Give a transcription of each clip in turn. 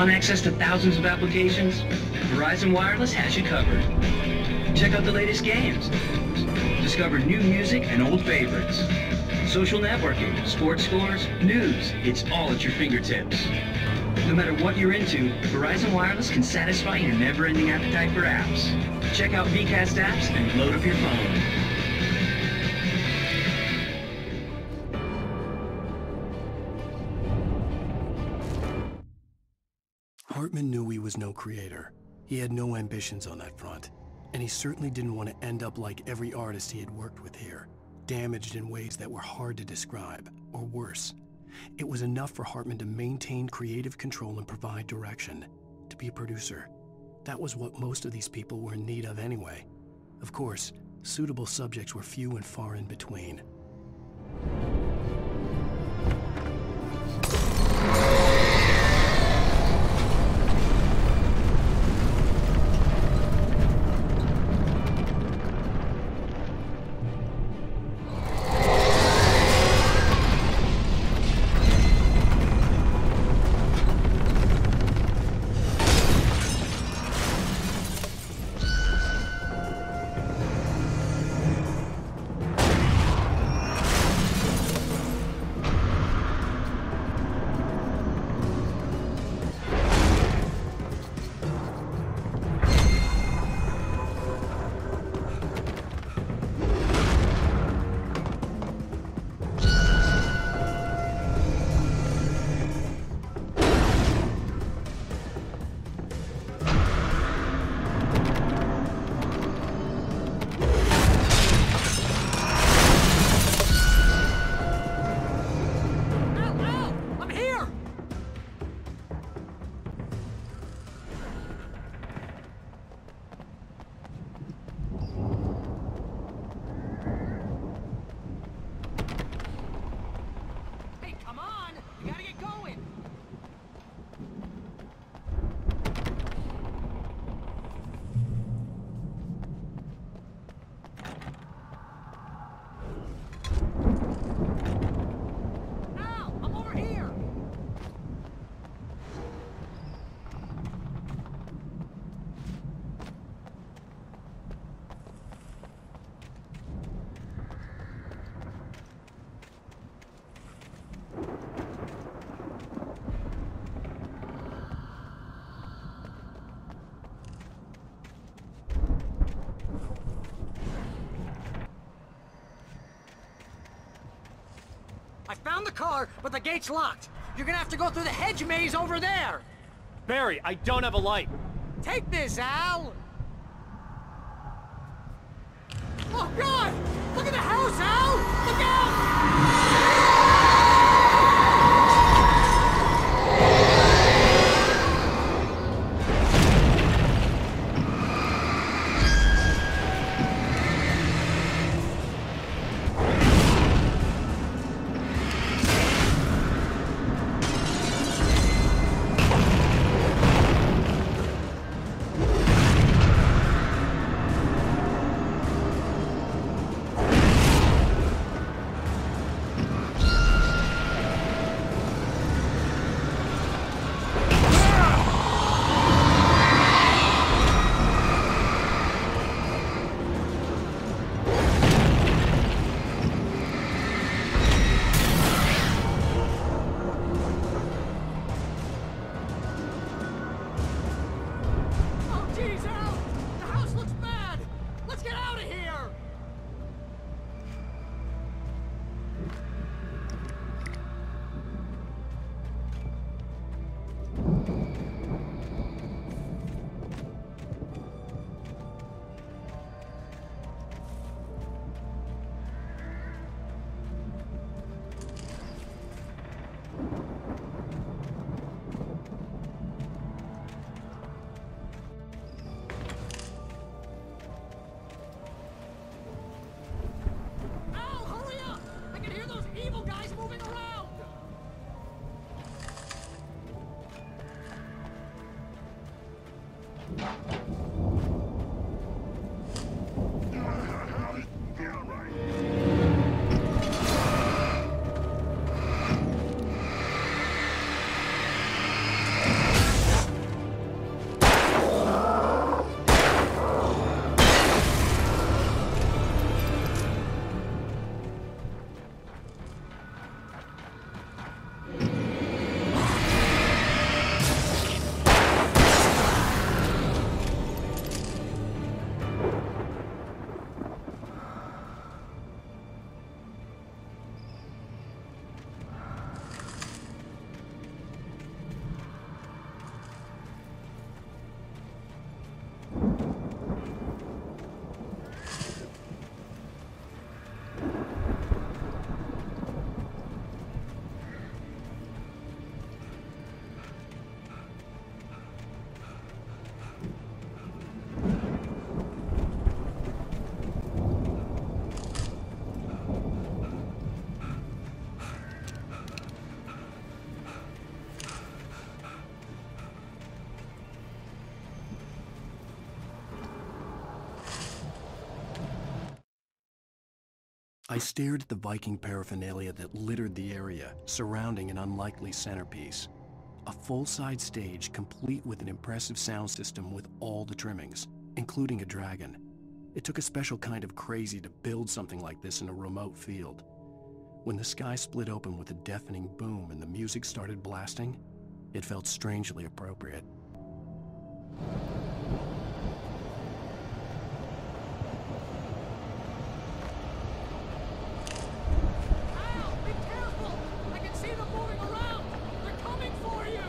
Want access to thousands of applications? Verizon Wireless has you covered. Check out the latest games. Discover new music and old favorites. Social networking, sports scores, news, it's all at your fingertips. No matter what you're into, Verizon Wireless can satisfy your never-ending appetite for apps. Check out VCast apps and load up your phone. Hartman knew he was no creator. He had no ambitions on that front. And he certainly didn't want to end up like every artist he had worked with here, damaged in ways that were hard to describe, or worse. It was enough for Hartman to maintain creative control and provide direction, to be a producer. That was what most of these people were in need of anyway. Of course, suitable subjects were few and far in between. I found the car, but the gate's locked. You're gonna have to go through the hedge maze over there. Barry, I don't have a light. Take this, Al! Oh, God! Look at the house, Al! Look out! I stared at the Viking paraphernalia that littered the area, surrounding an unlikely centerpiece. A full-size stage complete with an impressive sound system with all the trimmings, including a dragon. It took a special kind of crazy to build something like this in a remote field. When the sky split open with a deafening boom and the music started blasting, it felt strangely appropriate. Al, be careful! I can see them moving around! They're coming for you!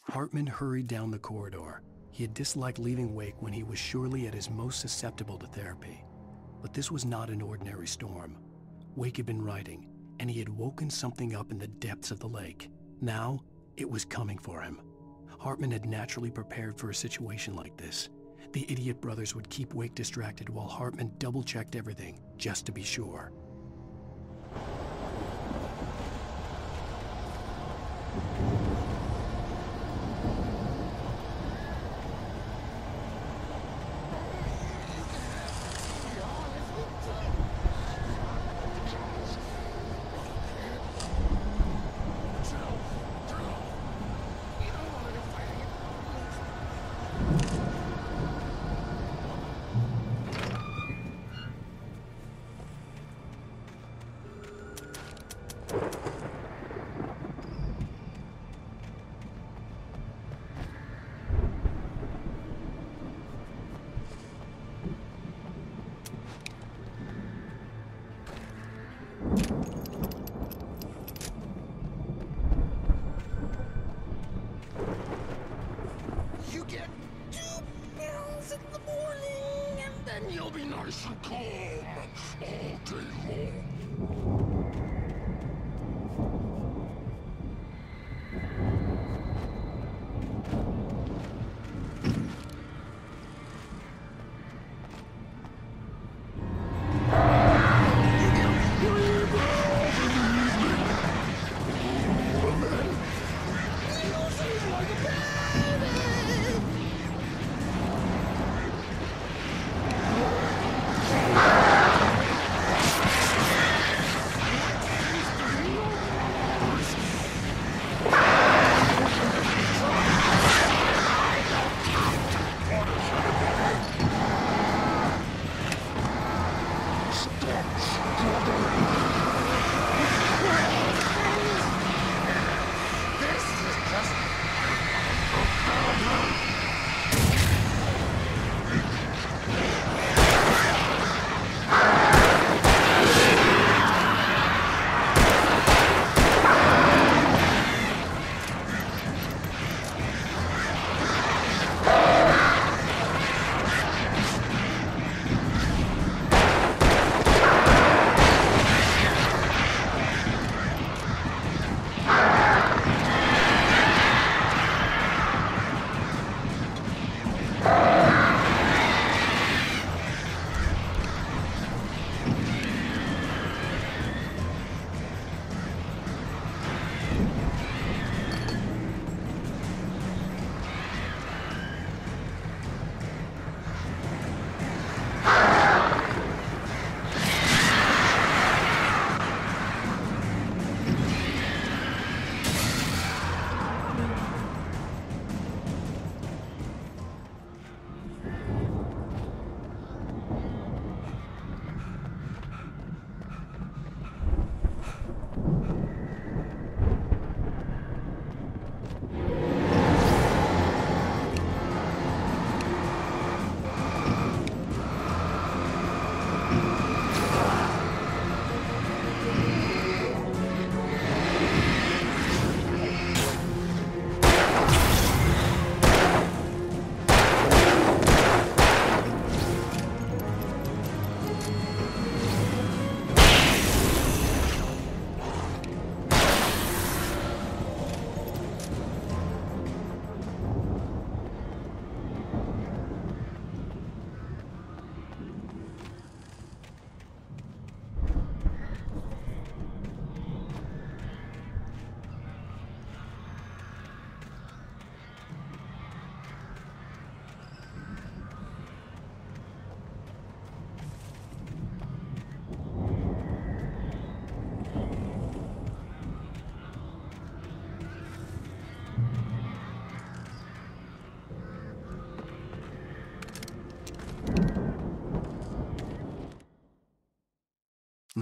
Hartman hurried down the corridor. He had disliked leaving Wake when he was surely at his most susceptible to therapy. But this was not an ordinary storm. Wake had been writing, and he had woken something up in the depths of the lake. Now, it was coming for him. Hartman had naturally prepared for a situation like this. The idiot brothers would keep Wake distracted while Hartman double-checked everything, just to be sure. You get 2 pills in the morning, and then you'll be nice and calm all day long.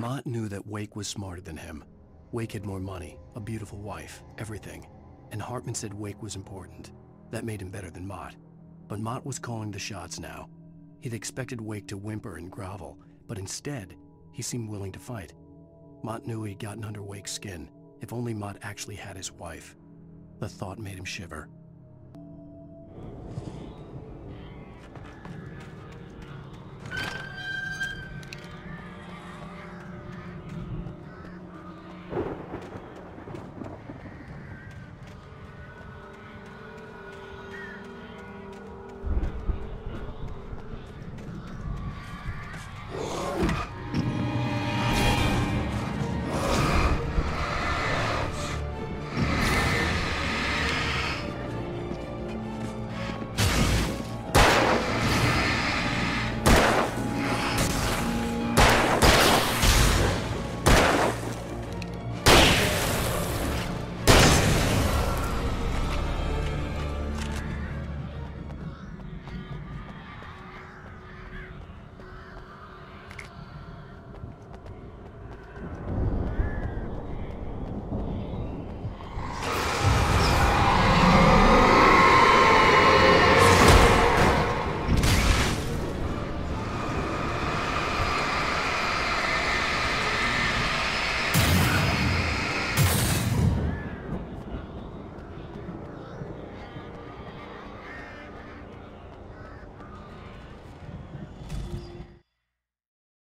Mott knew that Wake was smarter than him. Wake had more money, a beautiful wife, everything. And Hartman said Wake was important. That made him better than Mott. But Mott was calling the shots now. He'd expected Wake to whimper and grovel, but instead, he seemed willing to fight. Mott knew he'd gotten under Wake's skin. If only Mott actually had his wife. The thought made him shiver.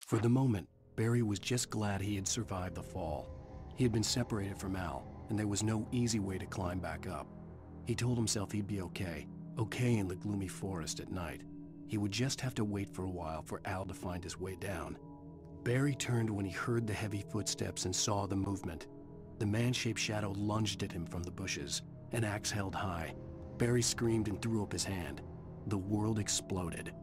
For the moment, Barry was just glad he had survived the fall. He had been separated from Al, and there was no easy way to climb back up. He told himself he'd be okay in the gloomy forest at night. He would just have to wait for a while for Al to find his way down. Barry turned when he heard the heavy footsteps and saw the movement. The man-shaped shadow lunged at him from the bushes, an axe held high. Barry screamed and threw up his hand. The world exploded.